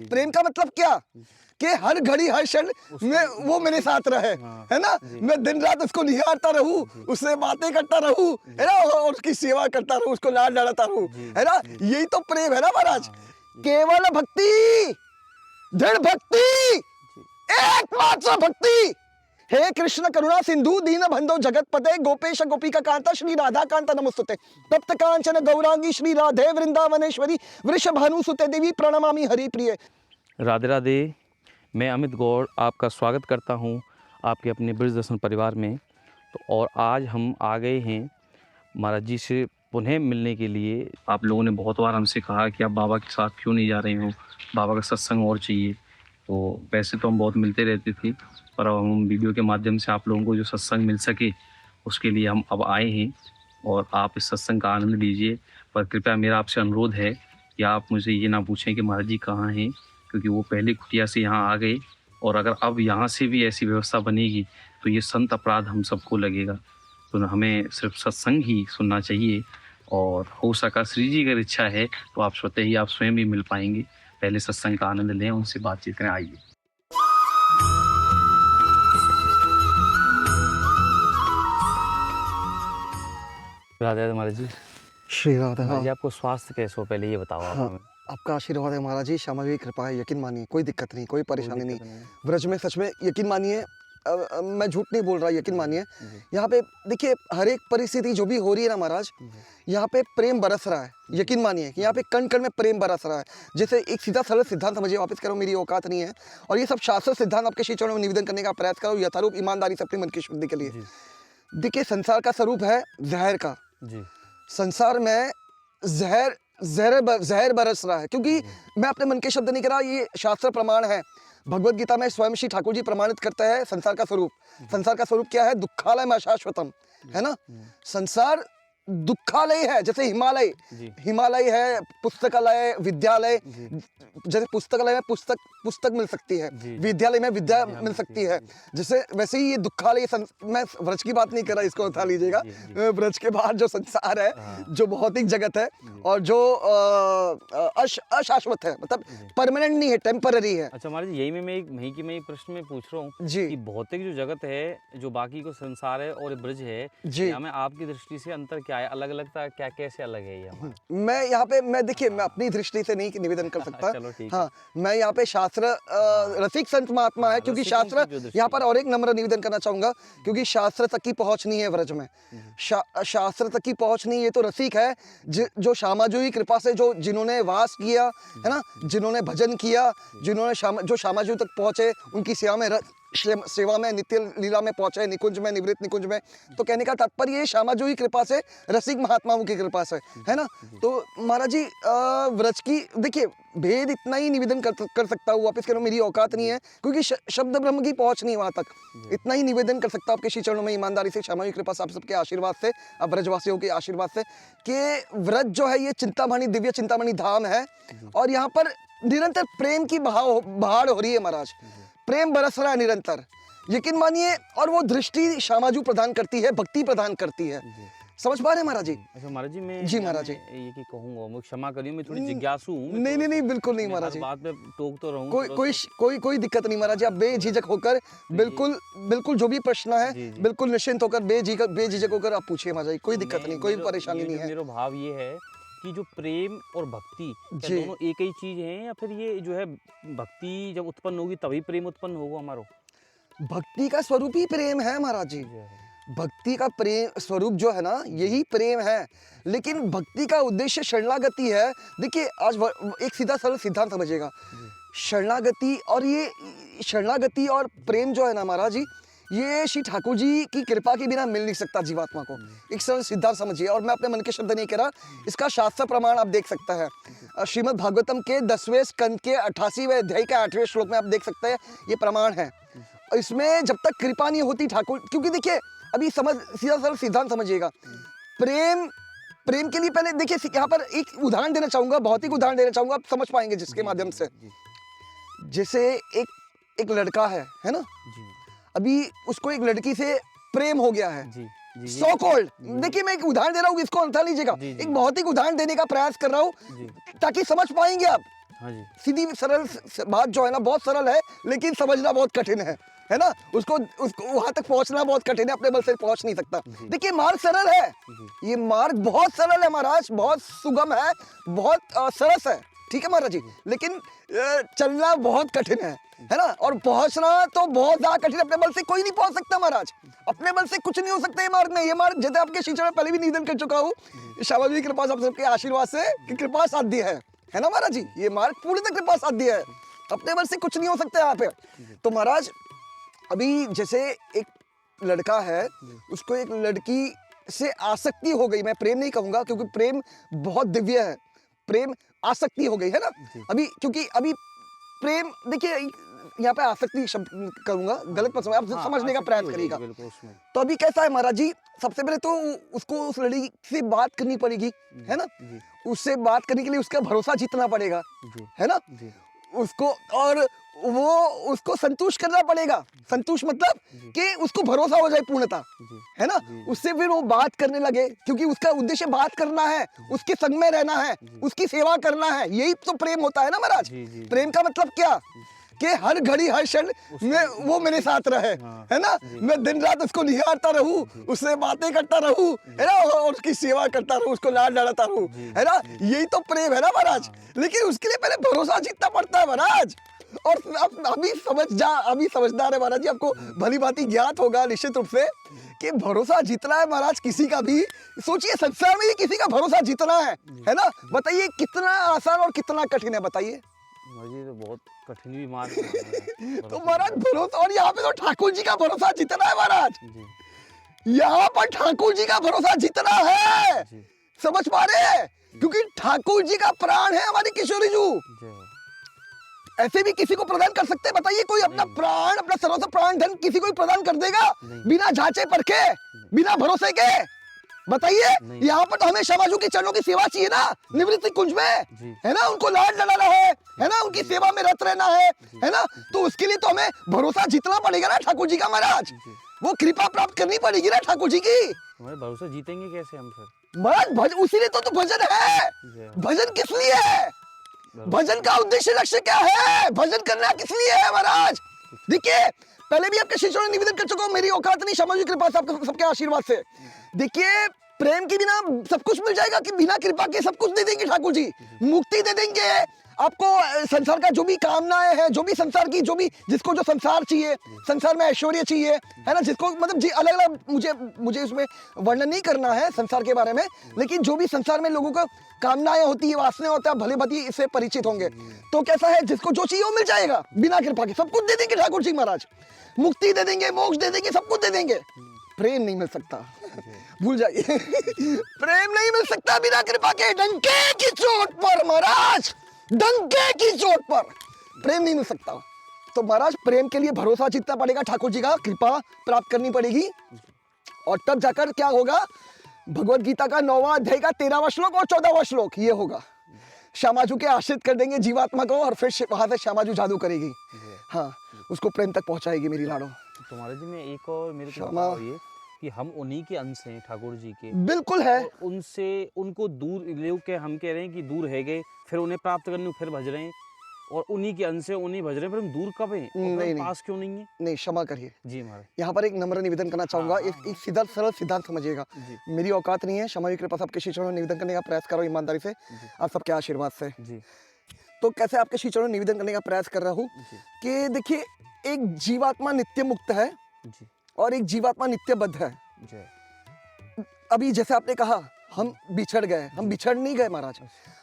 प्रेम का मतलब क्या कि हर घड़ी हर क्षण में वो मेरे साथ रहे, है ना। मैं दिन रात उसको निहारता रहूं, उससे बातें करता रहूं, है ना, और उसकी सेवा करता रहूं, उसको लाड लड़ाता रहूं, है ना। यही तो प्रेम है ना महाराज। केवल भक्ति, दृढ़ भक्ति, एकमात्र भक्ति। हे कृष्ण करुणा सिंधु दीन बंधो जगत पते गोपेश गोपिका कांता श्री राधा कांता नमस्तुते तप्त कांचन गौरांगी श्री राधे वृंदावनेश्वरी वृषभानुसुते देवी प्रणमामि हरि प्रिय। राधे राधे। मैं अमित गौड़ आपका स्वागत करता हूं आपके अपने ब्रज दर्शन परिवार में। तो और आज हम आ गए हैं महाराज जी से पुनः मिलने के लिए। आप लोगों ने बहुत बार हमसे कहा कि आप बाबा के साथ क्यों नहीं जा रहे हो, बाबा का सत्संग और चाहिए। तो वैसे तो हम बहुत मिलते रहते थे, पर अब हम वीडियो के माध्यम से आप लोगों को जो सत्संग मिल सके उसके लिए हम अब आए हैं और आप इस सत्संग का आनंद लीजिए। पर कृपया मेरा आपसे अनुरोध है कि आप मुझे ये ना पूछें कि महाराज जी कहाँ हैं, क्योंकि वो पहले कुटिया से यहाँ आ गए और अगर अब यहाँ से भी ऐसी व्यवस्था बनेगी तो ये संत अपराध हम सबको लगेगा। तो हमें सिर्फ सत्संग ही सुनना चाहिए और हो सका श्री जी अगर इच्छा है तो आप स्वतः ही आप स्वयं भी मिल पाएंगे। पहले सत्संग का आनंद लें, उनसे बातचीत करें। आइए। राधे राधे महाराज जी। श्री राधा। महाराज जी आपको स्वास्थ्य कैसे हो पहले ये बताओ आप हमें। आपका आशीर्वाद है महाराज जी, क्षमा की कृपा है, यकीन मानिए, कोई दिक्कत नहीं, कोई परेशानी नहीं। ब्रज में सच में यकीन मानिए, मैं झूठ नहीं बोल रहा, यकीन मानिए। यहाँ पे देखिए हर एक परिस्थिति जो भी हो रही है ना महाराज, यहाँ पे प्रेम बरस रहा है। यकीन मानिए कि यहाँ पे कण कण में प्रेम बरस रहा है। जैसे एक सीधा सरल सिद्धांत समझिए, वापस करो, मेरी औकात नहीं है और ये सब शास्त्र सिद्धांत आपके श्री चरणों में निवेदन करने का प्रयास करो यथारूप ईमानदारी से अपने मन की शुद्धि के लिए। देखिए संसार का स्वरूप है जहर का। संसार में जहर बरस रहा है, क्योंकि मैं अपने मन के शब्द नहीं कर रहा, ये शास्त्र प्रमाण है। भगवत गीता में स्वयं श्री ठाकुर जी प्रमाणित करते हैं संसार का स्वरूप। संसार का स्वरूप क्या है? दुखालय में अशाश्वतम, है ना। संसार दुखालय है, जैसे हिमालय, हिमालय है, पुस्तकालय, विद्यालय। जैसे पुस्तकालय में पुस्तक मिल सकती है, विद्यालय में विद्या मिल सकती है, जैसे वैसे ही ये दुखालय। मैं व्रज की बात नहीं कर रहा, इसको उठा लीजिएगा। व्रज के बाहर जो संसार है, जो भौतिक जगत है और जो अशाश्वत है, मतलब परमानेंट नहीं है, टेम्पररी है। अच्छा महाराज, यही मैं एक प्रश्न में पूछ रहा हूँ जी कि भौतिक जो जगत है, जो बाकी को संसार है और ब्रज है, यहाँ में आपकी दृष्टि से अंतर क्या है, अलग अलगता क्या, कैसे अलग है ये? मैं यहाँ पे देखिए मैं अपनी दृष्टि से नहीं निवेदन कर सकता। हाँ, मैं यहाँ पे शास्त्र रसिक संत महात्मा है, क्योंकि शास्त्र यहाँ पर और एक नम्र निवेदन करना चाहूंगा, क्योंकि शास्त्र तक की पहुंच नहीं है व्रज में। शास्त्र तक की पहुंच नहीं, ये तो रसिक है जो श्यामाजू कृपा से जो जिन्होंने वास किया है ना, जिन्होंने भजन किया, जिन्होंने जो श्यामाजू तक पहुंचे, उनकी सेवा में नित्य लीला में पहुंचे, निकुंज में, निवृत्त निकुंज में। तो कहने का तात्पर्य ये श्यामाजू की कृपा से, रसिक महात्माओं की कृपा से, है ना। तो महाराज जी व्रज की देखिए भेद इतना ही निवेदन कर सकता हूँ, वापस करो, मेरी औकात नहीं है, क्योंकि शब्द ब्रह्म की पहुंच नहीं वहां तक। इतना ही निवेदन कर सकता हूँ आपके श्री चरणों में ईमानदारी से, श्यामा की कृपा से, आप सबके आशीर्वाद से, आप व्रजवासियों के आशीर्वाद से, कि व्रज जो है ये चिंतामणि, दिव्य चिंतामणि धाम है और यहाँ पर निरंतर प्रेम की बहाड़ हो रही है महाराज। प्रेम बरस रहा है निरंतर, यकीन मानिए। और वो दृष्टि श्यामाजू प्रदान करती है, भक्ति प्रदान करती है। समझ पा रहे हैं महाराज जी? अच्छा महाराज जी, मैं महाराज जी ये की कहूंगा, मुझे क्षमा करिए, मैं थोड़ी जिज्ञासु हूं। नहीं बिल्कुल नहीं महाराज जी, बात में टोक तो रहूं। कोई दिक्कत नहीं महाराज जी, आप बेझिझक होकर बिल्कुल जो भी प्रश्न है बिल्कुल निश्चिंत होकर बेझिझक होकर आप पूछिए महाराज जी, कोई दिक्कत नहीं, कोई परेशानी नहीं है। मेरा भाव ये है कि जो प्रेम और भक्ति दोनों एक ही चीज है, या फिर ये जो है भक्ति जब उत्पन्न होगी तभी प्रेम उत्पन्न होगा हमारा? भक्ति का स्वरूप ही प्रेम है महाराज जी। भक्ति का प्रेम स्वरूप जो है ना, यही प्रेम है। लेकिन भक्ति का उद्देश्य शरणागति है। देखिए आज एक सीधा सरल सिद्धांत समझिएगा, शरणागति और प्रेम जो है ना महाराज जी, ये श्री ठाकुर जी की कृपा के बिना मिल नहीं सकता जीवात्मा को। एक सरल सिद्धांत समझिए, और मैं अपने मन के शब्द नहीं कह रहा, इसका शास्त्र प्रमाण आप देख सकते हैं। श्रीमद् भागवतम के 10वें स्कंद के 88वें अध्याय के 8वें श्लोक में आप देख सकते हैं, ये प्रमाण है। इसमें जब तक कृपा नहीं होती ठाकुर, क्योंकि देखिए अभी सीधा सरल सिद्धांत समझिएगा, प्रेम के लिए पहले देखिए, यहाँ पर एक उदाहरण देना चाहूंगा, भौतिक उदाहरण देना चाहूंगा, आप समझ पाएंगे जिसके माध्यम से। जैसे एक लड़का है ना, अभी उसको एक लड़की से प्रेम हो गया है, सो कॉल्ड। देखिए मैं एक उदाहरण दे रहा हूँ, इसको उठा लीजिएगा, एक भौतिक उदाहरण देने का प्रयास कर रहा हूँ ताकि समझ पाएंगे आप। हाँ जी। सीधी सरल बात जो है ना बहुत सरल है, लेकिन समझना बहुत कठिन है ना। उसको उसको वहां तक पहुंचना बहुत कठिन है, अपने बल से पहुंच नहीं सकता। देखिए मार्ग सरल है, ये मार्ग बहुत सरल है महाराज, बहुत सुगम है, बहुत सरस है, ठीक है महाराज जी, लेकिन चलना बहुत कठिन है ना, और पहुंचना तो बहुत ज्यादा कठिन। अपने बल से कोई नहीं पहुंच सकता महाराज, अपने बल से कुछ नहीं हो सकता ये मार्ग में। ये मार्ग जैसे आपके शिष्यों में पहले भी निवेदन कर चुका हूँ, श्यामा जी की कृपा से, आप सबके आशीर्वाद से कि कृपा साध्य है ना महाराज जी। ये मार्ग पूरी तरह कृपा साध्य है, अपने बल से कुछ नहीं हो सकता यहाँ पे। तो महाराज अभी जैसे एक लड़का है, उसको एक लड़की से आसक्ति हो गई, मैं प्रेम नहीं कहूंगा क्योंकि प्रेम बहुत दिव्य है, प्रेम आसक्ति हो गई है ना अभी, क्योंकि अभी प्रेम, देखिए यहाँ पे आसक्ति शब्द करूंगा, गलत मत समझ, आप समझने का प्रयास करिएगा। तो अभी कैसा है महाराज जी, सबसे पहले तो उसको उस लड़की से बात करनी पड़ेगी, है ना, उससे बात करने के लिए उसका भरोसा जीतना पड़ेगा, है ना, उसको, और वो उसको संतुष्ट करना पड़ेगा। संतुष्ट मतलब कि उसको भरोसा हो जाए पूर्णता, है ना, उससे फिर वो बात करने लगे, क्योंकि उसका उद्देश्य बात करना है, उसके संग में रहना है, उसकी सेवा करना है, यही तो प्रेम होता है ना महाराज। प्रेम का मतलब क्या कि हर घड़ी हर क्षण में वो मेरे साथ रहे, है ना, मैं दिन रात उसको निहारता रहूं, उससे बातें करता रहूं, है ना, और उसकी सेवा करता रहूं, उसको लाड लड़ाता रहूं, है ना, यही तो प्रेम है ना महाराज। लेकिन उसके लिए पहले भरोसा जीतना पड़ता है महाराज। और अभी समझदार है महाराज जी, आपको भली भांति ज्ञात होगा निश्चित रूप से कि भरोसा जीतना है महाराज किसी का भी। सोचिए संसार में किसी का भरोसा जीतना है ना, बताइए कितना आसान और कितना कठिन है, बताइए। मुझे तो बहुत कठिन भी मार्ग है। तो महाराज भरोसा, और यहाँ पे तो ठाकुर जी का भरोसा जीतना है महाराज, यहाँ पर ठाकुर जी का भरोसा जीतना है, समझ पा रहे हैं, क्योंकि ठाकुर जी का प्राण है हमारी किशोरी जी। ऐसे भी किसी को प्रदान कर सकते हैं, बताइए, कोई अपना प्राण, अपना सर्वस्व प्राण धन किसी को प्रदान कर देगा बिना जांचे परखे, बिना भरोसे के, बताइए। यहाँ पर तो हमें श्यामाजू के चरणों की सेवा चाहिए ना, निवृत्ति कुंज में, है ना, उनको लाड लड़ाना है ना, उनकी सेवा में रत रहना है ना, तो उसके लिए तो हमें भरोसा जीतना पड़ेगा ना ठाकुर जी का महाराज, वो कृपा प्राप्त करनी पड़ेगी ना ठाकुर जी की। भरोसा जीतेंगे कैसे हम सर महाराज? उसी लिए तो भजन है। भजन किस लिए है? भजन का उद्देश्य लक्ष्य क्या है? भजन करना किस लिए है महाराज? देखिए पहले भी आपके शिष्यों ने निवेदन कर चुका हूं, मेरी औकात नहीं, श्यामा जी की कृपा से, आपके सबके आशीर्वाद से। देखिए प्रेम के बिना सब कुछ मिल जाएगा कि बिना कृपा के सब कुछ दे देंगे ठाकुर जी, मुक्ति दे देंगे आपको, संसार का जो भी कामनाएं हैं, जो भी संसार की, जो भी जिसको जो संसार चाहिए, संसार में ऐश्वर्य चाहिए, है ना, जिसको मतलब जी अलग अलग, मुझे उसमें वर्णन नहीं करना है संसार के बारे में, लेकिन जो भी संसार में लोगों का कामनाएं होती है, वासना होता है, भले भली इससे परिचित होंगे। तो कैसा है, जिसको जो चाहिए वो मिल जाएगा बिना कृपा के, सब कुछ दे देंगे ठाकुर जी महाराज, मुक्ति दे देंगे, मोक्ष दे देंगे, सब कुछ दे देंगे। प्रेम नहीं मिल सकता, भूल जाइए प्रेम नहीं मिल सकता बिना कृपा के, डंके की चोट पर महाराज, डंके की चोट पर प्रेम नहीं मिल सकता। तो महाराज प्रेम के लिए भरोसा जीतना पड़ेगा, ठाकुर जी का कृपा प्राप्त करनी पड़ेगी, और तब जाकर क्या होगा, भगवत गीता का 9वां अध्याय का 13वां श्लोक और 14वां श्लोक ये होगा, श्यामाजू के आश्रित कर देंगे जीवात्मा को, और फिर वहां से श्यामाजू जादू करेगी, हाँ, उसको प्रेम तक पहुंचाएगी मेरी लाडो। तुम्हारे जी में एक और मेरे को ये कि हम उन्हीं के अंश हैं ठाकुर जी के, बिल्कुल है, उनसे उनको दूर ले के हम कह रहे हैं कि दूर है गए, फिर उन्हें प्राप्त करने फिर भज रहे हैं, और उन्हीं के अंश से उन्हीं भज रहे हैं, फिर हम दूर कब हैं, नहीं, पास क्यों नहीं है? नहीं, क्षमा करिए जी महाराज, यहाँ पर एक नम्र निवेदन करना चाहूंगा, एक सीधा सरल सिद्धांत समझिएगा, मेरी औकात नहीं है, क्षमा की कृपा से आपके शिष्यों निवेदन करने का प्रयास करो ईमानदारी से, आप सबके आशीर्वाद से। तो कैसे आपके शिष्यों निवेदन करने का प्रयास कर रहा हूँ कि देखिए, एक जीवात्मा नित्य मुक्त है और एक जीवात्मा नित्य बद्ध है। अभी जैसे आपने कहा हम बिछड़ गए, हम बिछड़ नहीं गए महाराज,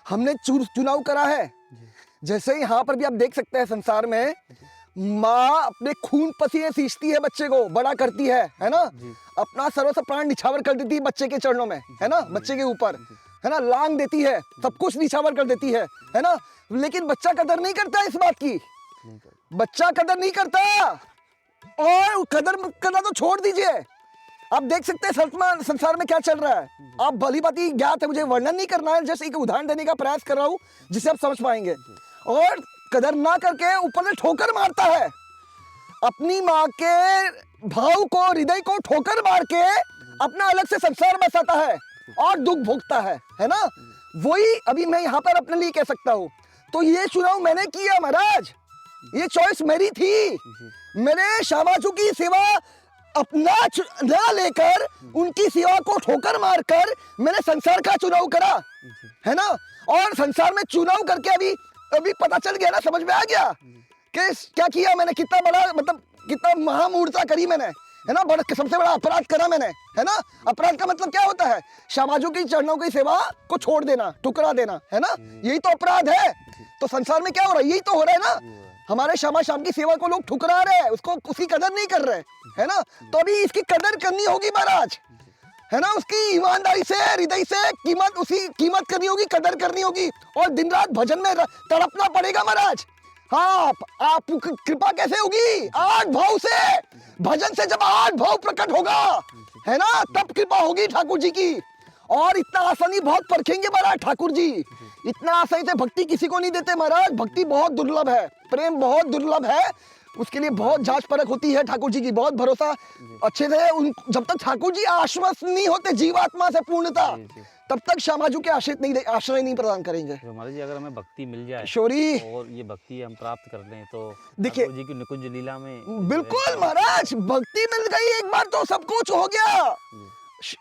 हमने चुनाव करा है। जैसे यहाँ पर भी आप देख सकते हैं, संसार में माँ अपने खून पसीने सींचती है, बच्चे को बड़ा करती है ना, अपना सर्वस्व प्राण निछावर कर देती है बच्चे के चरणों में, है ना, बच्चे के ऊपर, है ना, लांग देती है, सब कुछ निछावर कर देती है ना, लेकिन बच्चा कदर नहीं करता इस बात की, बच्चा कदर नहीं करता, और कदर करना तो छोड़ दीजिए। आप देख सकते हैं संसार में क्या चल रहा है, आप भली भांति ज्ञात है, मुझे वर्णन नहीं करना है, जैसे एक उदाहरण देने का प्रयास कर रहा हूं जिसे आप समझ पाएंगे। और कदर ना करके ऊपर से ठोकर मारता है, अपनी माँ के भाव को, हृदय को ठोकर मार के अपना अलग से संसार बसाता है और दुख भोगता है ना, वही अभी मैं यहाँ पर अपने लिए कह सकता हूँ। तो ये चुनाव मैंने किया महाराज, ये चॉइस मेरी थी। जी मैंने श्यामाजू की सेवा अपना ना लेकर उनकी सेवा को ठोकर मारकर मैंने संसार का चुनाव करा, जी है ना। और संसार में चुनाव करके अभी पता चल गया ना, समझ में आ गया कि क्या किया मैंने, कितना बड़ा मतलब कितना महामूर्ता करी मैंने, है ना। बड़ा सबसे बड़ा अपराध करा मैंने, है ना। अपराध का मतलब क्या होता है? श्यामाजू की चरणों की सेवा को छोड़ देना, ठुकरा देना, है ना। यही तो अपराध है। तो संसार में क्या हो रहा है? यही तो हो रहा है ना। हमारे श्यामा श्याम की सेवा को लोग ठुकरा रहे हैं, उसको उसकी कदर नहीं कर रहे, है ना। तो अभी इसकी कदर करनी होगी महाराज, है ना। उसकी ईमानदारी से, हृदय से उसी कीमत करनी होगी, कदर करनी होगी, और दिन रात भजन में तड़पना पड़ेगा महाराज। हाँ, आप कृपा कैसे होगी? 8 भाव से, भजन से जब 8 भाव प्रकट होगा, है ना, तब कृपा होगी ठाकुर जी की। और इतना आसानी बहुत परखेंगे महाराज ठाकुर जी, इतना आसानी से भक्ति किसी को नहीं देते महाराज। भक्ति बहुत दुर्लभ है, प्रेम बहुत दुर्लभ है, उसके लिए बहुत जांच परख होती है ठाकुर जी की, बहुत भरोसा अच्छे से। जब तक ठाकुर जी आश्वस्त नहीं होते जीवात्मा से पूर्णता, तब तक श्यामाजू के आश्रय नहीं प्रदान करेंगे। तो महाराज जी, अगर हमें भक्ति मिल जाए शोरी, और ये भक्ति हम प्राप्त कर लें तो देखिए ठाकुर जी की निकुंज लीला में बिल्कुल महाराज, भक्ति मिल गई एक बार तो सब कुछ हो गया,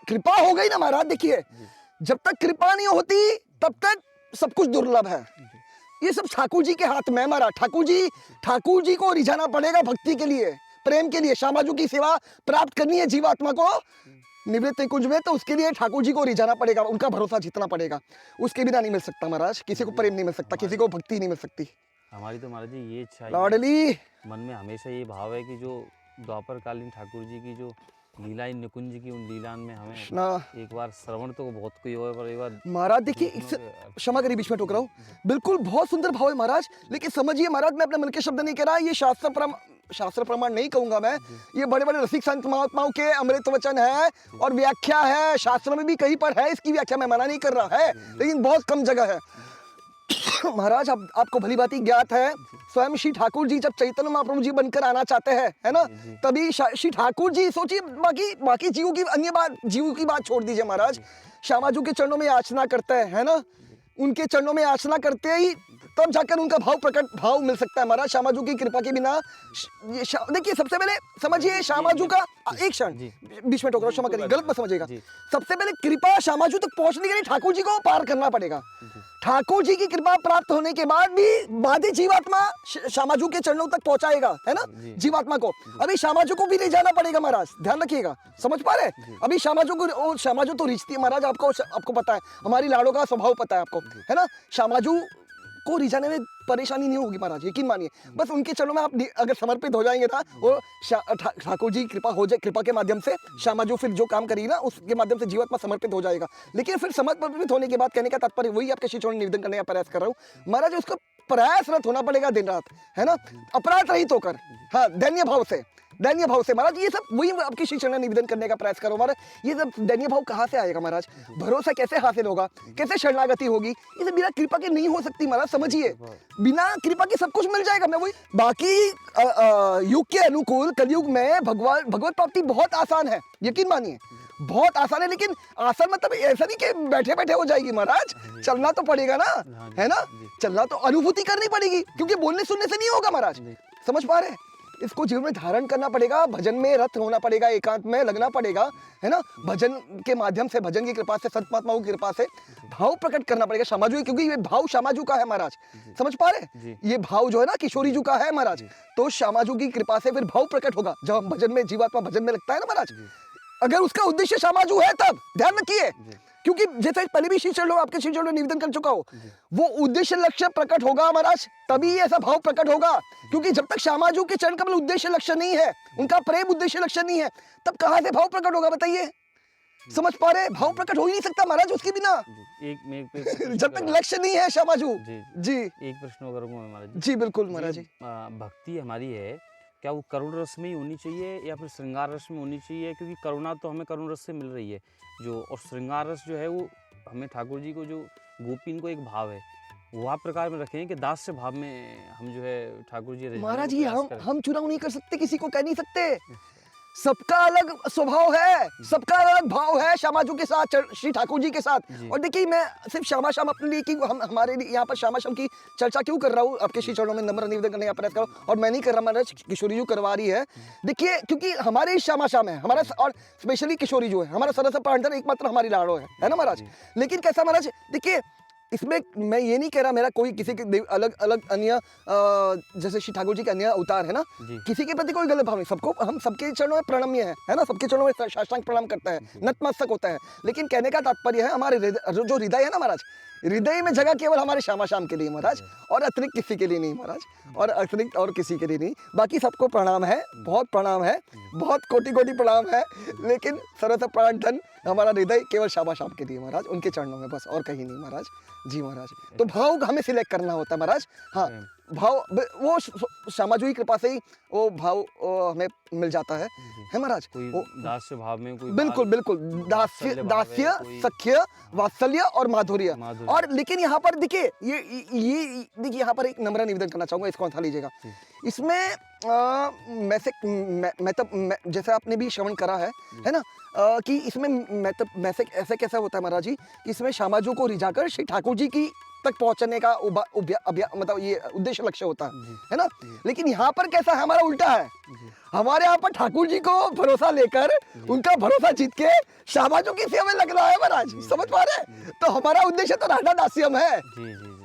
कृपा हो गई ना महाराज। देखिए, जब तक कृपा नहीं होती तब तक सब कुछ दुर्लभ है। ये सब ठाकुर जी के हाथ में महाराज। ठाकुर जी को रिझाना पड़ेगा भक्ति के लिए, प्रेम के लिए। श्यामाजू की सेवा प्राप्त करनी है जीवात्मा को निवृत्त कुंज में, तो उसके लिए ठाकुर जी को रिझाना पड़ेगा, उनका भरोसा जीतना पड़ेगा। उसके बिना नहीं मिल सकता महाराज, किसी को प्रेम नहीं मिल सकता, किसी को भक्ति नहीं मिल सकती। हमारी तो महाराज जी ये इच्छा है, लाडली मन में हमेशा ये भाव है कि जो द्वापर कालीन ठाकुर जी की जो लीला निकुंज की, उन लीलान में हमें ना एक बार श्रवण तो बहुत कोई हो, पर एक बार महाराज देखिए, क्षमा करिए बीच में टोक रहा हूँ, बिल्कुल बहुत सुंदर भाव है महाराज। लेकिन समझिए महाराज, मैं अपने मन के शब्द नहीं कह रहा, ये शास्त्र प्रमाण नहीं कहूंगा मैं, ये बड़े बड़े रसिक संत महात्माओं के अमृत वचन है और व्याख्या है, शास्त्र में भी कहीं पर है इसकी व्याख्या, मैं मना नहीं कर रहा है, लेकिन बहुत कम जगह है। महाराज आपको भली बात ज्ञात है, स्वयं श्री ठाकुर जी जब चैतन्य महाप्रभु जी बनकर आना चाहते हैं, है ना, तभी श्री ठाकुर जी, सोचिए बाकी जीवों की जीवों की बात छोड़ दीजिए महाराज, श्यामाजू के चरणों में याचना करते हैं, है ना, उनके चरणों में याचना करते ही तब जाकर उनका भाव मिल सकता है महाराज। श्यामाजू की कृपा के बिना देखिए, सबसे पहले समझिए श्यामाजू का, एक क्षण बीच में टोक रहा हूं, क्षमा करिए, गलत मत समझिएगा। सबसे पहले कृपा श्यामाजू तक पहुंचने के लिए ठाकुर जी को पार करना पड़ेगा। ठाकुर जी की कृपा प्राप्त होने के बाद भी बाधी जीवात्मा श्यामाजू के चरणों तक पहुंचाएगा, है ना, जीवात्मा को। अभी श्यामाजू को भी ले जाना पड़ेगा महाराज, ध्यान रखिएगा, समझ पा रहे? अभी श्यामाजू तो रिश्ती है महाराज, आपको पता है, हमारी लाड़ों का स्वभाव पता है आपको, है ना। श्यामाजू को रिझाने में परेशानी नहीं होगी महाराज, यकीन मानिए। बस उनके चरणों में आप अगर समर्पित हो जाएंगे ना, और ठाकुर जी कृपा हो जाए, कृपा के माध्यम से श्यामाजू फिर जो काम करेगी ना, उसके माध्यम से जीवात्मा समर्पित हो जाएगा। लेकिन फिर समर्पित होने के बाद कहने का तात्पर्य वही, आपके श्री चरण निवेदन करने का प्रयास कर रहा हूँ महाराज, उसका प्रयासरत होना पड़ेगा दिन रात, है ना, अपराध रहित होकर, हाँ, दैन्य भाव से महाराज। ये सब वही आपके श्री चरण निवेदन करने का प्रयास करो महाराज। ये सब दैन्य भाव कहाँ से आएगा महाराज? भरोसा कैसे हासिल होगा, कैसे शरणागति होगी? ये सब बिना कृपा के नहीं हो सकती महाराज, समझिए। बिना कृपा के सब कुछ मिल जाएगा। मैं वही, बाकी युग के अनुकूल कलयुग में भगवत प्राप्ति बहुत आसान है, यकीन मानिए, बहुत आसान है। लेकिन आसान मतलब ऐसा नहीं कि बैठे बैठे हो जाएगी महाराज, चलना तो पड़ेगा ना, है ना, चलना तो अनुभूति करनी पड़ेगी, क्योंकि बोलने सुनने से नहीं होगा महाराज, समझ पा रहे? इसको जीवन में धारण करना पड़ेगा, भजन में रत होना पड़ेगा, एकांत में लगना पड़ेगा, है ना, भजन के माध्यम से, भजन की कृपा से, संत महात्माओं की कृपा से भाव प्रकट करना पड़ेगा श्यामाजू, क्योंकि ये भाव श्यामाजू का है महाराज, समझ पा रहे? ये भाव जो है ना किशोरी जी का है महाराज, तो श्यामाजू की कृपा से फिर भाव प्रकट होगा। जब हम भजन में, जीवात्मा भजन में लगता है ना महाराज, अगर उसका उद्देश्य श्यामाजू है, तब ध्यान रखिए, क्योंकि जैसे पहले भी श्री चरणों, आपके श्री चरणों निवेदन कर चुका हो, वो उद्देश्य लक्ष्य प्रकट होगा महाराज, तभी ऐसा भाव प्रकट होगा। क्योंकि जब तक श्यामाजू के चरण कमल उद्देश्य लक्ष्य नहीं है, उनका प्रेम उद्देश्य लक्ष्य नहीं है, तब कहां से भाव प्रकट होगा बताइए? समझ पा रहे? भाव प्रकट हो ही नहीं सकता महाराज उसके बिना, जब तक लक्ष्य नहीं है श्यामाजू जी। एक प्रश्न करूंगा मैं महाराज जी। बिल्कुल महाराज जी। भक्ति हमारी है, क्या वो करुण रस में ही होनी चाहिए या फिर श्रृंगार रस में होनी चाहिए? क्योंकि करुणा तो हमें करुण रस से मिल रही है जो, और श्रृंगार रस जो है वो हमें ठाकुर जी को, जो गोपीन को एक भाव है, वो आप प्रकार में रखें कि दास्य भाव में हम जो है ठाकुर जी महाराज, ये हम चुनाव नहीं कर सकते, किसी को कह नहीं सकते। सबका अलग स्वभाव है, सबका अलग भाव है श्यामाजू के साथ, श्री ठाकुर जी के साथ। और देखिए मैं सिर्फ श्यामा शाम अपने लिए कि हम हमारे लिए यहाँ पर श्यामा शाम की चर्चा क्यों कर रहा हूँ, आपके श्री चरणों में नम्र निवेदन करने का प्रयास कर रहा हूँ, और मैं नहीं कर रहा, महाराज किशोरी जी करवा रही है। देखिए क्योंकि हमारे ही श्यामा शाम है हमारा, और स्पेशली किशोरी जो है हमारा सरस प्राणधन एकमात्र हमारी लाड़ो है ना महाराज। लेकिन कैसा महाराज, देखिए इसमें मैं ये नहीं कह रहा मेरा कोई किसी के अलग अलग अन्य जैसे श्री ठाकुर जी के अन्य अवतार है ना, किसी के प्रति कोई गलत भाव नहीं, सबको हम सबके चरणों में प्रणम्य है ना, सबके चरणों में साष्टांग प्रणाम करता है, नतमस्तक होता है। लेकिन कहने का तात्पर्य है हमारे जो हृदय है ना महाराज, हृदय में जगह केवल हमारे श्यामा शाम के लिए महाराज, और अतिरिक्त किसी के लिए नहीं महाराज, और अतिरिक्त और किसी के लिए नहीं। बाकी सबको प्रणाम है, बहुत प्रणाम है, बहुत कोटि कोटि प्रणाम है, लेकिन सरस प्राणधन हमारा हृदय केवल श्यामा शाम के लिए महाराज, उनके चरणों में बस, और कहीं नहीं महाराज जी महाराज। तो भाव हमें सिलेक्ट करना होता है महाराज। हाँ भाव वो श्यामाजू की कृपा से ही वो भाव हमें मिल जाता है महाराज। कोई दास्य भाव में कोई बिल्कुल बिल्कुल दास्य सख्य वात्सल्य और माधुर्य। और लेकिन यहाँ पर देखिए ये देखिए यहाँ पर एक नम्र निवेदन करना चाहूंगा, इसको उठा लीजिएगा। इसमें जैसे आपने भी श्रवण करा है ना, कि इसमें मैसेज ऐसे कैसा होता है महाराज जी, कि इसमें श्यामाजू को रिझाकर श्री ठाकुर जी की तक पहुंचने का मतलब ये उद्देश्य लक्ष्य होता है ना। लेकिन यहाँ पर कैसा है, हमारा उल्टा है, हमारे यहाँ पर ठाकुर जी को भरोसा लेकर उनका भरोसा जीत के श्यामाजू की सेवा में लग रहा है महाराज, समझ पा रहे हैं। तो हमारा उद्देश्य तो राधा दास्यम है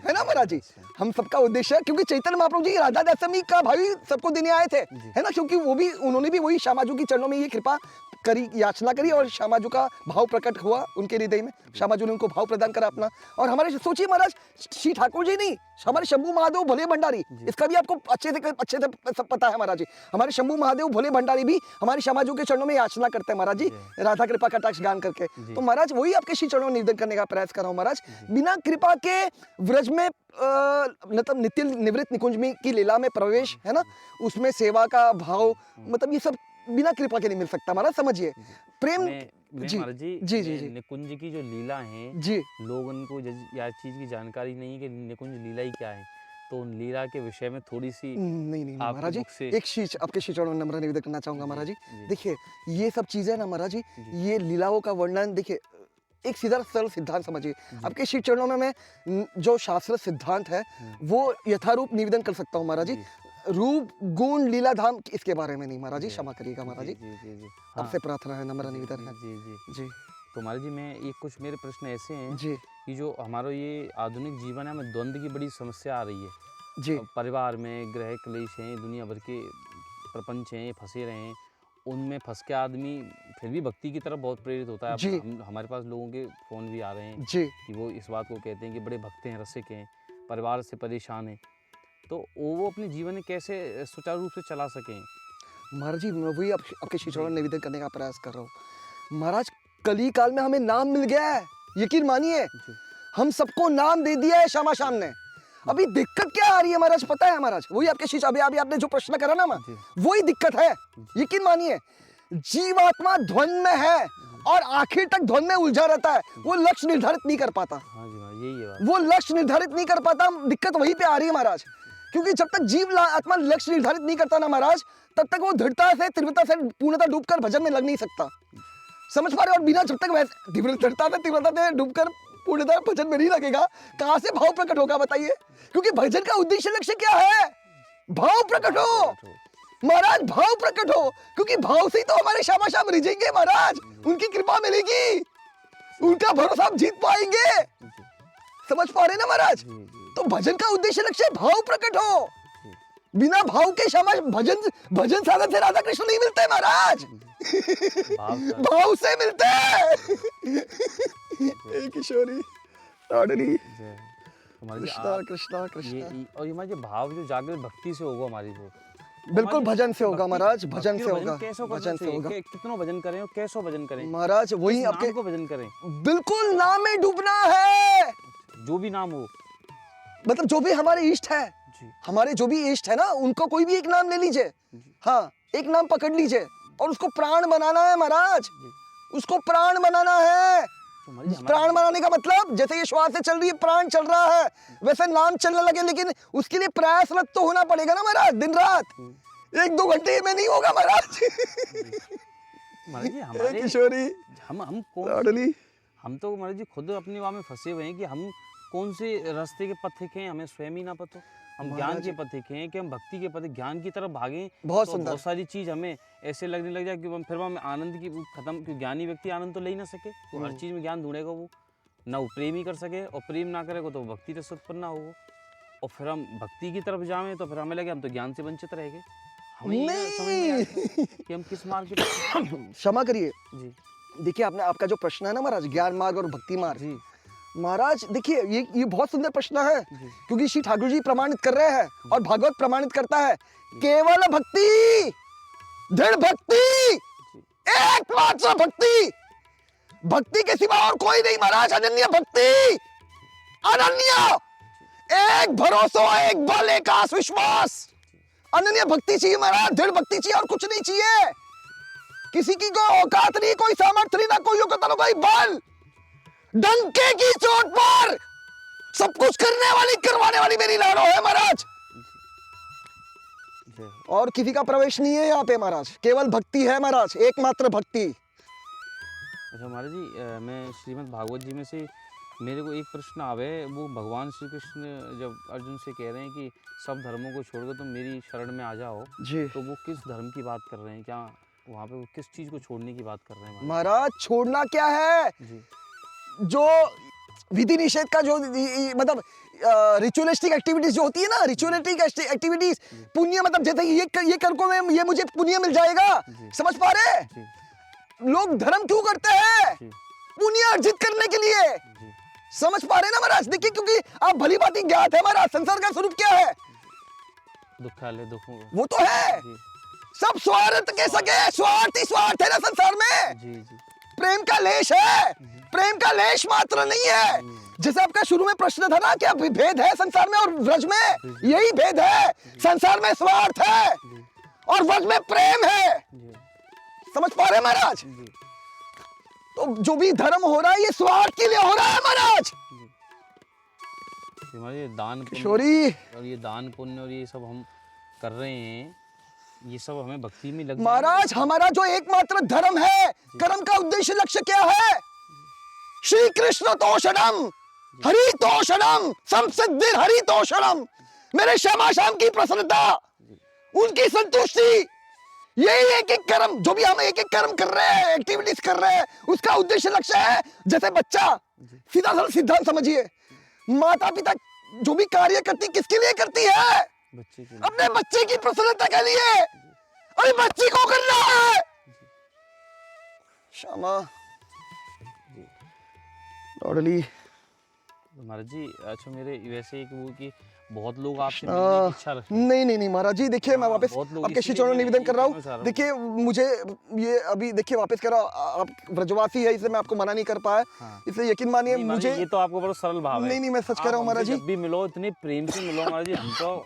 ना महाराज जी, हम सबका उद्देश्य, क्योंकि चैतन्य महाप्रभु जी राधा दास्यमी का भावी सबको देने आए थे है ना, क्योंकि उन्होंने भी वही श्यामाजू की चरणों में ये कृपा करी, याचना करी, और श्यामाजू का भाव प्रकट हुआ उनके हृदय में, श्यामाजू ने उनको भाव प्रदान करा अपना। और हमारे सोचिए महाराज, श्री ठाकुर जी नहीं, हमारे शंभू महादेव भोले भंडारी, इसका भी आपको अच्छे से सब पता है महाराज जी, हमारे शंभू महादेव भोले भंडारी भी हमारे श्यामाजू के चरणों में याचना करते हैं महाराज जी, राधा कृपा कटाक्ष गान करके। तो महाराज वही आपके श्री चरणों में निवेदन करने का प्रयास कर रहा हूँ महाराज। बिना कृपा के व्रज में मतलब नित्य निवृत्त निकुंज में की लीला में प्रवेश है ना, उसमें सेवा का भाव, मतलब ये सब बिना कृपा के नहीं मिल सकता महाराज, समझिए प्रेम। जी जी जी निकुंज की जो लीला है जी, लोग उनको यार चीज की जानकारी नहीं है कि निकुंज लीला ही क्या है, तो उन लीला के विषय में थोड़ी सी नहीं महाराज जी, एक चीज आपके श्री चरणों में नम्र निवेदन करना चाहूंगा महाराज जी। देखिए ये सब चीजें ना महाराज जी, ये लीलाओं का वर्णन, देखिए एक सीधा सरल सिद्धांत समझिए, आपके श्री चरणों में मैं जो शास्त्र सिद्धांत है वो यथारूप निवेदन कर सकता हूँ महाराज जी। रूप गुण लीला धाम इसके बारे में नहीं महाराज जी, क्षमा करिएगा महाराज जी, आपसे प्रार्थना है, नम्र निवेदन है जी। तो महाराज जी मैं एक कुछ मेरे प्रश्न ऐसे हैं जी, कि जो हमारा ये आधुनिक जीवन है, हमें द्वंद्व की बड़ी समस्या आ रही है जी, परिवार में ग्रह क्लेश हैं, दुनिया भर के प्रपंच हैं, फंसे रहे हैं, उनमें फंस के आदमी फिर भी भक्ति की तरफ बहुत प्रेरित होता है। हमारे पास लोगों के फोन भी आ रहे हैं जी, कि वो इस बात को कहते हैं कि बड़े भक्त हैं, रसिक हैं, परिवार से परेशान हैं, तो वो अपने जीवन में कैसे सुचारू रूप से चला सकें महाराज जी। मैं वही आपके श्री चरणों में निवेदन करने का प्रयास कर रहा हूँ महाराज। कली काल में हमें नाम मिल गया है, यकीन मानिए, हम सबको नाम दे दिया है श्यामा शाम ने। अभी दिक्कत क्या आ रही है महाराज, पता है महाराज, वही आपके श्री अभी आपने जो प्रश्न करा ना, वही दिक्कत है, यकीन मानिए। जीवात्मा ध्वनि में है और आखिर तक ध्वनि में उलझा रहता है, वो लक्ष्य निर्धारित नहीं कर पाता, वो लक्ष्य निर्धारित नहीं कर पाता, दिक्कत वहीं पे आ रही है महाराज। क्योंकि जब तक जीव आत्मा लक्ष्य निर्धारित नहीं करता ना महाराज, तब तक वो दृढ़ता से तीव्रता से पूर्णतः डूबकर भजन में लग नहीं सकता, समझ पा रहे। और बिना जब तक वैसे दृढ़ता से तीव्रता से डूबकर पूर्णतः भजन में नहीं लगेगा, कहां से भाव प्रकट होगा बताइए। क्योंकि भजन का उद्देश्य लक्ष्य क्या है, भाव प्रकट हो महाराज, भाव प्रकट हो, क्योंकि भाव से ही तो हमारे श्यामा शाम रिझेंगे महाराज, उनकी कृपा मिलेगी, उनका भरोसा हम जीत पाएंगे, समझ पा रहे ना महाराज। तो भजन का उद्देश्य लक्ष्य भाव प्रकट हो, बिना भाव के श्यामा भजन साधन से राधा कृष्ण नहीं मिलते महाराज, भाव से मिलते हैं। किशोरी कृष्णा कृष्णा कृष्णा, और ये हमारे भाव जो जागृत भक्ति से होगा हमारी, वो बिल्कुल भजन से होगा महाराज, भजन से होगा, भजन से होगा। कितना भजन करें और कैसे भजन करें महाराज, वही आपके को भजन करें, बिल्कुल नाम में डूबना है, जो भी नाम हो, मतलब जो भी हमारे इष्ट है, हमारे जो भी इष्ट है ना, उनको कोई भी एक नाम ले लीजिए, हाँ एक नाम पकड़ लीजिए और उसको प्राण बनाना है महाराज, उसको प्राण बनाना है। प्राण बनाने का मतलब जैसे ये श्वास से चल रही है, प्राण चल रहा है, वैसे नाम चलने लगे, लेकिन उसके लिए प्रयासरत तो होना पड़ेगा ना महाराज, दिन रात। 1-2 घंटे में नहीं होगा महाराज। महाराज जी ए हमारे किशोरी हम कौन लाडली, हम तो महाराज जी खुद अपनी वाह में फंसे हुए हैं कि हम कौन से रास्ते के पथिक हैं, हमें स्वयं ही ना पता। हम ज्ञान के पथिक हैं कि हम भक्ति के पथिक ज्ञान की तरफ भागें। बहुत तो सुंदर। बहुत सारी चीज हमें ऐसे लगने लग जाए कि फिर हम आनंद की खत्म, क्योंकि ज्ञानी व्यक्ति आनंद तो ले ही ना सके, तो हर चीज में ज्ञान ढूंढेगा वो, ना वो प्रेम ही कर सके, और प्रेम ना करेगा तो भक्ति रस उत्पन्न ना होगा, और फिर हम भक्ति की तरफ जाएं तो फिर हमें लगे हम तो ज्ञान से वंचित रहेंगे। हमें ये समझ में नहीं आता कि हम किस मार्ग के क्षमा करिए। जी देखिए आपने आपका जो प्रश्न है ना महाराज, ज्ञान मार्ग और भक्ति मार्ग, जी महाराज देखिए ये बहुत सुंदर प्रश्न है, जी क्योंकि श्री ठाकुर जी प्रमाणित कर रहे हैं और भागवत प्रमाणित करता है, केवल भक्ति, दृढ़ भक्ति, एकमात्र भक्ति, भक्ति के सिवा और कोई नहीं महाराज। अनन्य भक्ति, अनन्य, एक भरोसा, एक बल, एक आस विश्वास, अनन्य भक्ति चाहिए महाराज, दृढ़ भक्ति चाहिए और कुछ नहीं चाहिए। किसी की कोई औकात नहीं, कोई सामर्थ्य नहीं, ना कोई योग्यता, ना कोई बल, डंके की चोट पर सब कुछ करने वाली, करवाने वाली मेरी लाडो है महाराज, जी। और किसी का प्रवेश नहीं है यहाँ पे महाराज, केवल भक्ति है महाराज, एकमात्र भक्ति। अच्छा महाराज जी, मैं श्रीमद् भागवत जी में से मेरे को एक प्रश्न आवे, वो भगवान श्री कृष्ण जब अर्जुन से कह रहे हैं कि सब धर्मों को छोड़कर तुम मेरी शरण में आ जाओ, जी तो वो किस धर्म की बात कर रहे हैं? क्या वहाँ पे वो किस चीज़ को छोड़ने की बात कर रहे हैं महाराज, छोड़ना क्या है, जी जो विधि निषेध का जो मतलब रिचुअलिस्टिक एक्टिविटीज जो होती है ना, रिचुअलिस्टिक एक्टिविटीज, पुण्य मतलब जैसे ये कर को मैं ये मुझे पुण्य मिल जाएगा, समझ पा रहे? जी लोग धर्म क्यों करते हैं? जी पुण्य अर्जित करने के लिए, जी समझ पा रहे ना महाराज? देखिए क्योंकि आप भली बात ज्ञात है महाराज, संसार का स्वरूप क्या है, दुखालय दुखों वो तो है, जी सब स्वार्थ के सके, स्वार्थ ही स्वार्थ है ना संसार में। जी जी प्रेम का लेश है, प्रेम का लेश मात्र नहीं है। जैसे आपका शुरू में प्रश्न था ना, क्या भेद है संसार में और व्रज में? यही भेद है, संसार में स्वार्थ है और व्रज में प्रेम है, जी समझ पा रहे हैं महाराज? जी तो जो भी धर्म हो रहा है ये स्वार्थ के लिए हो रहा है महाराज। हमारे ये दान पुण्य किशोरी और ये दान पुण्य और ये सब हम कर रहे हैं, ये सब हमें भक्ति में लग महाराज, हमारा जो एकमात्र धर्म है, कर्म का उद्देश्य लक्ष्य क्या है? श्री कृष्ण तोषणम, हरि तोषणम, संसिद्धिर हरि तोषणम, मेरे श्यामा श्याम की प्रसन्नता, उनकी संतुष्टि, यही एक एक कर्म, जो भी हम एक एक कर्म कर रहे हैं, एक्टिविटीज कर रहे हैं, उसका उद्देश्य लक्ष्य है। जैसे बच्चा, सीधा सरल सिद्धांत समझिए, माता पिता जो भी कार्य करती किसके लिए करती है? बच्चे के अपने बच्चे की प्रसन्नता के लिए, अरे बच्ची को करना है। श्यामा लाडली, महाराज जी, अच्छा मेरे वैसे एक वो कि बहुत लोग आपसे मिलने की इच्छा रखते हैं। नहीं महाराज जी, देखिए मैं वापस बहुत लोग आपके श्री इसलिए चरणों में मैं निवेदन कर रहा ये चाह हूँ। देखिए मुझे ये अभी देखिए वापस कर रहा हूँ, आप व्रजवासी है इसलिए मैं आपको मना नहीं कर पाया, हाँ। इसलिए यकीन मानिए नहीं, महाराज जी, मुझे, ये तो आपको बड़ा सरल भाव है। नहीं मैं सच कह आप रहा हूँ महाराज हमसे जी, जब भी मिलो इतने प्रेम से मिलो महाराज जी, हम तो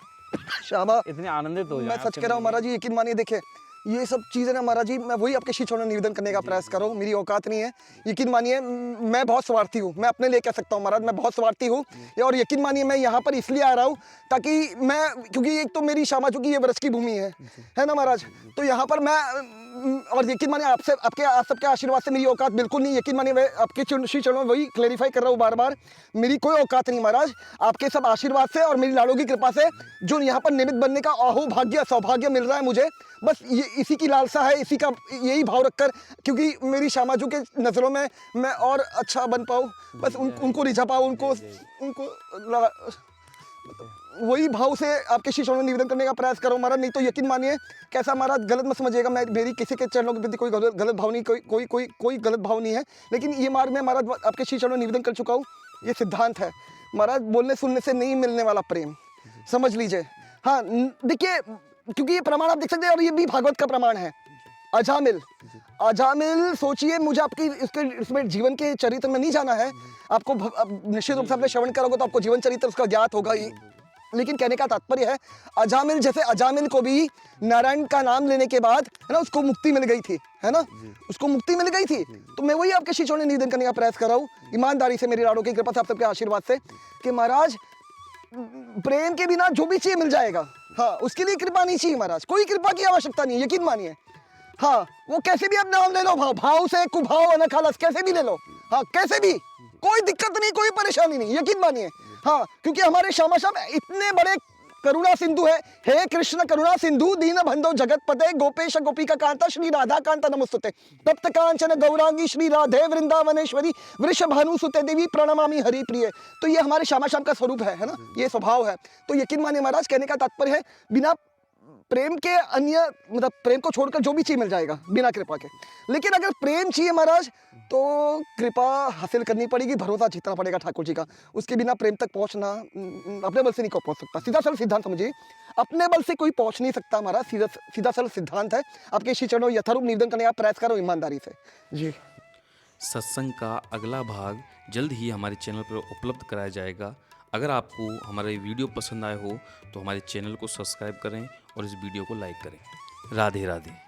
श्यामा इतने आनंदित हो मैं जाए सच आपसे कह रहा हूँ मिलके। महाराज जी, यकीन मानिए। देखिए ये सब चीजें ना महाराज जी, मैं वही आपके श्री चरणों में निवेदन करने का प्रयास कर रहा हूँ, मेरी औकात नहीं है, यकीन मानिए। मैं बहुत स्वार्थी हूँ, मैं अपने लिए कह सकता हूँ महाराज, मैं बहुत स्वार्थी हूँ। और यकीन मानिए मैं यहाँ पर इसलिए आ रहा हूँ ताकि मैं, क्योंकि एक तो मेरी श्यामा चूंकि ये व्रज की भूमि है ना महाराज, तो यहाँ पर मैं, और यकीन मानिए आपसे आपके आप सबके आशीर्वाद से मेरी औकात बिल्कुल नहीं, यकीन मानिए मैं आपके श्री चरणों में वही क्लेरिफाई कर रहा हूँ बार बार, मेरी कोई औकात नहीं महाराज, आपके सब आशीर्वाद से और मेरी लाड़ों की कृपा से जो यहाँ पर निमित्त बनने का अहो भाग्य सौभाग्य मिल रहा है मुझे, बस ये इसी की लालसा है, इसी का यही भाव रखकर, क्योंकि मेरी श्यामाजू के नज़रों में मैं और अच्छा बन पाऊँ, बस उनको रिझा पाऊँ, उनको वही भाव से आपके श्री चरणों में निवेदन करने का प्रयास करो महाराज। नहीं तो यकीन मानिए, कैसा महाराज गलत मत समझिएगा, मैं मेरी किसी के चरणों के प्रति कोई गलत भाव नहीं, कोई गलत भाव नहीं है, लेकिन ये मार्ग में महाराज आपके श्री चरणों में निवेदन कर चुका हूँ, ये सिद्धांत है महाराज, बोलने सुनने से नहीं मिलने वाला प्रेम, समझ लीजिए। हाँ देखिए, क्योंकि ये प्रमाण आप देख सकते हैं और ये भी भागवत का प्रमाण है। अजामिल सोचिए, मुझे आपकी इसमें जीवन के चरित्र में नहीं जाना है, आपको निश्चित रूप से आपने श्रवण करोगे तो आपको जीवन चरित्र उसका ज्ञात होगा ही, लेकिन कहने का तात्पर्य है अजामिल, जैसे अजामिल को भी नारायण का नाम लेने के बाद है ना उसको मुक्ति मिल गई थी, है ना, उसको मुक्ति मिल गई थी, तो मैं वही आपके श्री चरणों में निवेदन करने का प्रयास कर रहा हूँ ईमानदारी से, मेरी लाड़ों की कृपा से, आप सबके आशीर्वाद से, कि महाराज प्रेम के बिना जो भी चाहिए मिल जाएगा, हाँ, उसके लिए कृपा नहीं चाहिए महाराज, कोई कृपा की आवश्यकता नहीं है, यकीन मानिए। हाँ, वो कैसे भी आप नाम ले लो, भाव से कुभाव अनखालस कैसे भी ले लो, हाँ कैसे भी, कोई दिक्कत नहीं, कोई परेशानी नहीं, यकीन मानिए। हाँ, क्योंकि हमारे श्यामा श्याम इतने बड़े करुणा सिंधु है। हे कृष्ण करुणा सिंधु दीन बंधो जगत पते गोपेश गोपिका कांता श्री राधा कांता नमस्तुते तप्त कांचन गौरांगी श्री राधे वृंदावनेश्वरी वृषभानु सुते देवी प्रणमामि हरि प्रिय। तो ये हमारे श्यामा श्याम का स्वरूप है ना, ये स्वभाव है। तो यकीन मानिए महाराज, कहने का तात्पर्य है बिना प्रेम के अन्य, मतलब प्रेम को छोड़कर जो भी चीज मिल जाएगा बिना कृपा के। लेकिन अगर प्रेम चाहिए महाराज तो कृपा हासिल करनी पड़ेगी, भरोसा जीतना पड़ेगा ठाकुर जी का। उसके बिना प्रेम तक पहुंचना अपने बल से नहीं पहुंच सकता। सीधा सरल सिद्धांत समझिए, अपने बल से कोई पहुंच नहीं सकता महाराज, सीधा सरल सिद्धांत है। आपके श्री चरणों यथारूप निवेदन करने का प्रयास करो ईमानदारी से जी। सत्संग का अगला भाग जल्द ही हमारे चैनल पर उपलब्ध कराया जाएगा। अगर आपको हमारे वीडियो पसंद आए हो तो हमारे चैनल को सब्सक्राइब करें और इस वीडियो को लाइक करें। राधे राधे।